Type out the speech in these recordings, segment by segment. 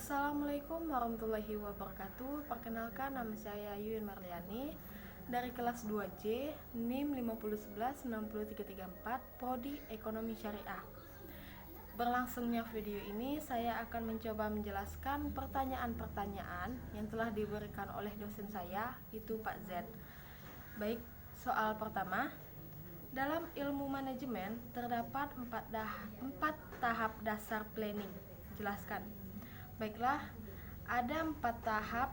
Assalamualaikum warahmatullahi wabarakatuh. Perkenalkan, nama saya Yuyun Marliani dari kelas 2C, NIM 501160334, Prodi Ekonomi Syariah. Berlangsungnya video ini, saya akan mencoba menjelaskan pertanyaan-pertanyaan yang telah diberikan oleh dosen saya, itu Pak Z. Baik, soal pertama. Dalam ilmu manajemen terdapat empat tahap dasar planning. Jelaskan. Baiklah, ada 4 tahap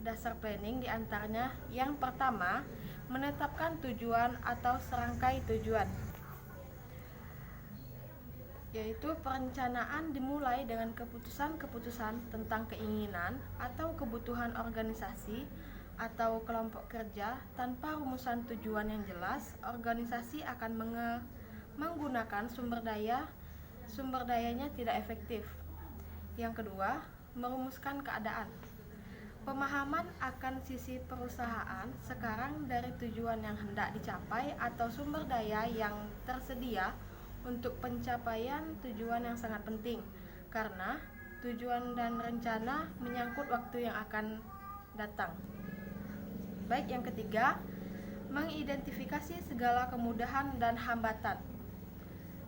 dasar planning, diantaranya yang pertama, menetapkan tujuan atau serangkai tujuan, yaitu perencanaan dimulai dengan keputusan-keputusan tentang keinginan atau kebutuhan organisasi atau kelompok kerja. Tanpa rumusan tujuan yang jelas, organisasi akan menggunakan sumber dayanya tidak efektif. Yang kedua, merumuskan keadaan. Pemahaman akan sisi perusahaan sekarang dari tujuan yang hendak dicapai atau sumber daya yang tersedia untuk pencapaian tujuan yang sangat penting, karena tujuan dan rencana menyangkut waktu yang akan datang. Baik, yang ketiga, mengidentifikasi segala kemudahan dan hambatan.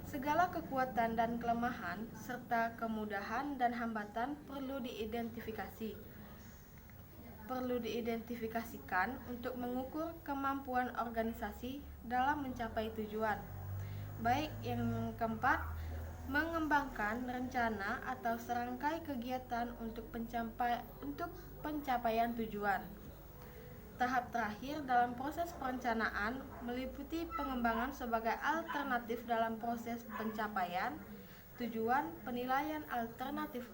Segala kekuatan dan kelemahan serta kemudahan dan hambatan perlu diidentifikasikan untuk mengukur kemampuan organisasi dalam mencapai tujuan. Baik, yang keempat, mengembangkan rencana atau serangkai kegiatan untuk pencapaian tujuan. Tahap terakhir dalam proses perencanaan meliputi pengembangan sebagai alternatif dalam proses pencapaian tujuan, penilaian alternatif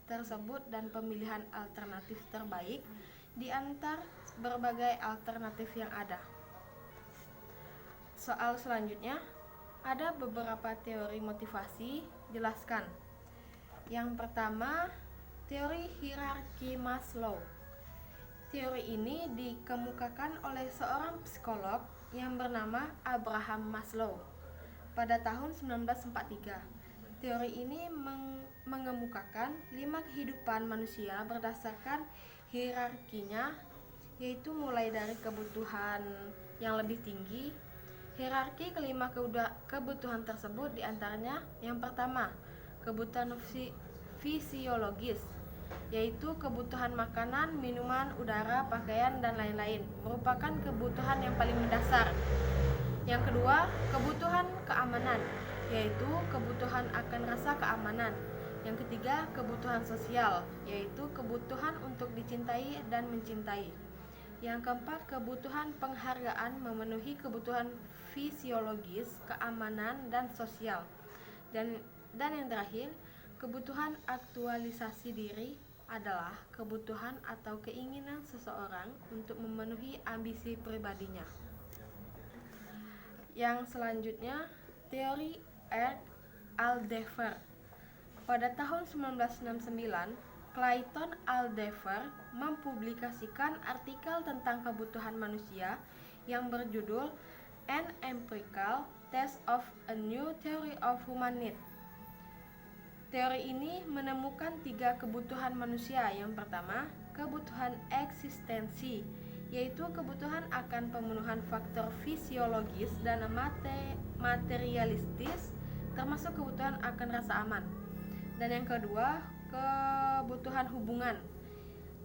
tersebut dan pemilihan alternatif terbaik di antara berbagai alternatif yang ada. Soal selanjutnya, ada beberapa teori motivasi. Jelaskan. Yang pertama, teori hierarki Maslow. Teori ini dikemukakan oleh seorang psikolog yang bernama Abraham Maslow pada tahun 1943. Teori ini mengemukakan 5 kehidupan manusia berdasarkan hierarkinya, yaitu mulai dari kebutuhan yang lebih tinggi. Hierarki kelima kebutuhan tersebut diantaranya yang pertama, kebutuhan fisiologis, yaitu kebutuhan makanan, minuman, udara, pakaian, dan lain-lain, merupakan kebutuhan yang paling mendasar. Yang kedua, kebutuhan keamanan, yaitu kebutuhan akan rasa keamanan. Yang ketiga, kebutuhan sosial, yaitu kebutuhan untuk dicintai dan mencintai. Yang keempat, kebutuhan penghargaan, memenuhi kebutuhan fisiologis, keamanan, dan sosial. Dan yang terakhir, kebutuhan aktualisasi diri adalah kebutuhan atau keinginan seseorang untuk memenuhi ambisi pribadinya. Yang selanjutnya, teori Aldefer. Pada tahun 1969, Clayton Aldefer mempublikasikan artikel tentang kebutuhan manusia yang berjudul An Empirical Test of a New Theory of Human Need. Teori ini menemukan 3 kebutuhan manusia. Yang pertama, kebutuhan eksistensi, yaitu kebutuhan akan pemenuhan faktor fisiologis dan materialistis, termasuk kebutuhan akan rasa aman. Dan yang kedua, kebutuhan hubungan.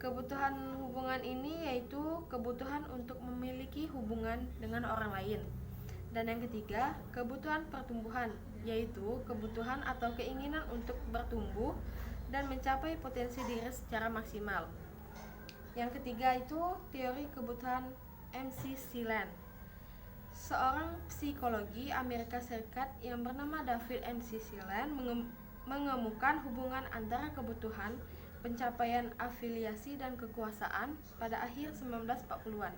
Kebutuhan hubungan ini yaitu kebutuhan untuk memiliki hubungan dengan orang lain. Dan yang ketiga, kebutuhan pertumbuhan, yaitu kebutuhan atau keinginan untuk bertumbuh dan mencapai potensi diri secara maksimal. Yang ketiga itu teori kebutuhan McClelland. Seorang psikologi Amerika Serikat yang bernama David McClelland mengemukakan hubungan antara kebutuhan, pencapaian afiliasi, dan kekuasaan pada akhir 1940-an.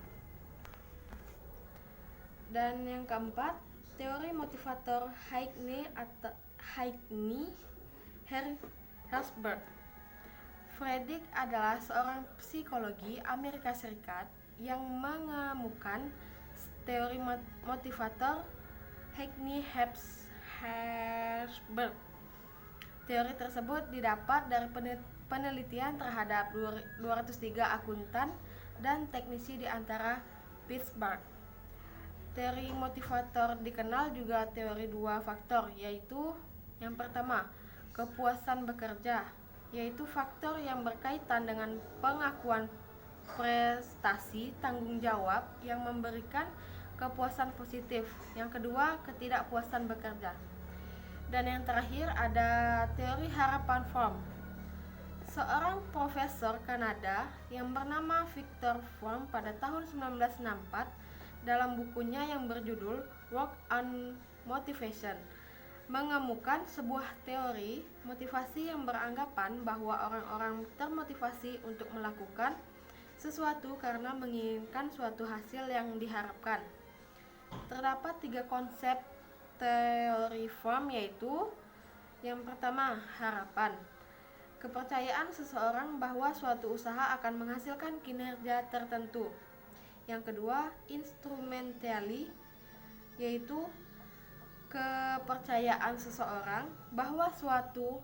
Dan yang keempat, teori motivator Herzberg. Friedrich adalah seorang psikologi Amerika Serikat yang mengemukakan teori motivator Herzberg. Teori tersebut didapat dari penelitian terhadap 203 akuntan dan teknisi di antara Pittsburgh. Teori motivator dikenal juga teori dua faktor, yaitu yang pertama, kepuasan bekerja, yaitu faktor yang berkaitan dengan pengakuan prestasi tanggung jawab yang memberikan kepuasan positif. Yang kedua, ketidakpuasan bekerja. Dan yang terakhir ada teori harapan Fromm. Seorang profesor Kanada yang bernama Victor Fromm pada tahun 1964 dalam bukunya yang berjudul Work on Motivation mengemukakan sebuah teori motivasi yang beranggapan bahwa orang-orang termotivasi untuk melakukan sesuatu karena menginginkan suatu hasil yang diharapkan. Terdapat 3 konsep teori Fromm, yaitu yang pertama, harapan. Kepercayaan seseorang bahwa suatu usaha akan menghasilkan kinerja tertentu. Yang kedua, instrumentally, yaitu kepercayaan seseorang bahwa suatu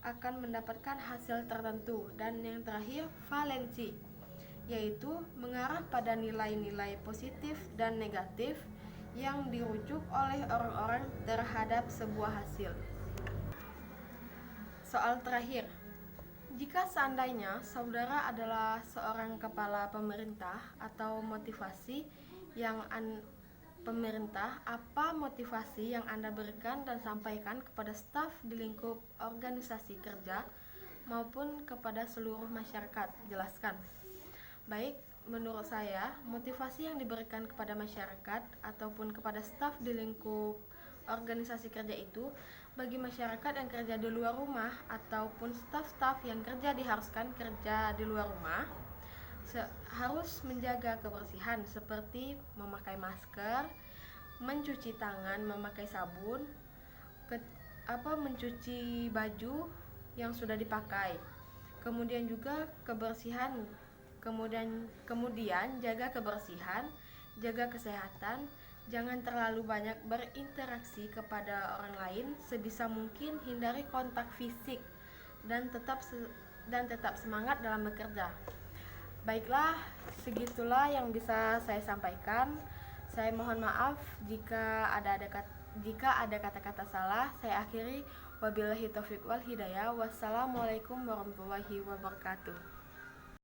akan mendapatkan hasil tertentu. Dan yang terakhir, valensi, yaitu mengarah pada nilai-nilai positif dan negatif yang dirujuk oleh orang-orang terhadap sebuah hasil. Soal terakhir, jika seandainya saudara adalah seorang kepala pemerintah atau motivasi yang pemerintah, apa motivasi yang Anda berikan dan sampaikan kepada staf di lingkup organisasi kerja maupun kepada seluruh masyarakat? Jelaskan. Baik, menurut saya, motivasi yang diberikan kepada masyarakat ataupun kepada staf di lingkup organisasi kerja itu bagi masyarakat yang kerja di luar rumah ataupun staf-staf yang diharuskan kerja di luar rumah harus menjaga kebersihan seperti memakai masker, mencuci tangan memakai sabun, mencuci baju yang sudah dipakai. Kemudian juga kebersihan, kemudian jaga kebersihan, jaga kesehatan. Jangan terlalu banyak berinteraksi kepada orang lain, sebisa mungkin hindari kontak fisik dan tetap semangat dalam bekerja. Baiklah, segitulah yang bisa saya sampaikan. Saya mohon maaf jika ada kata-kata salah. Saya akhiri, wabillahi taufiq wal hidayah. Wassalamualaikum warahmatullahi wabarakatuh.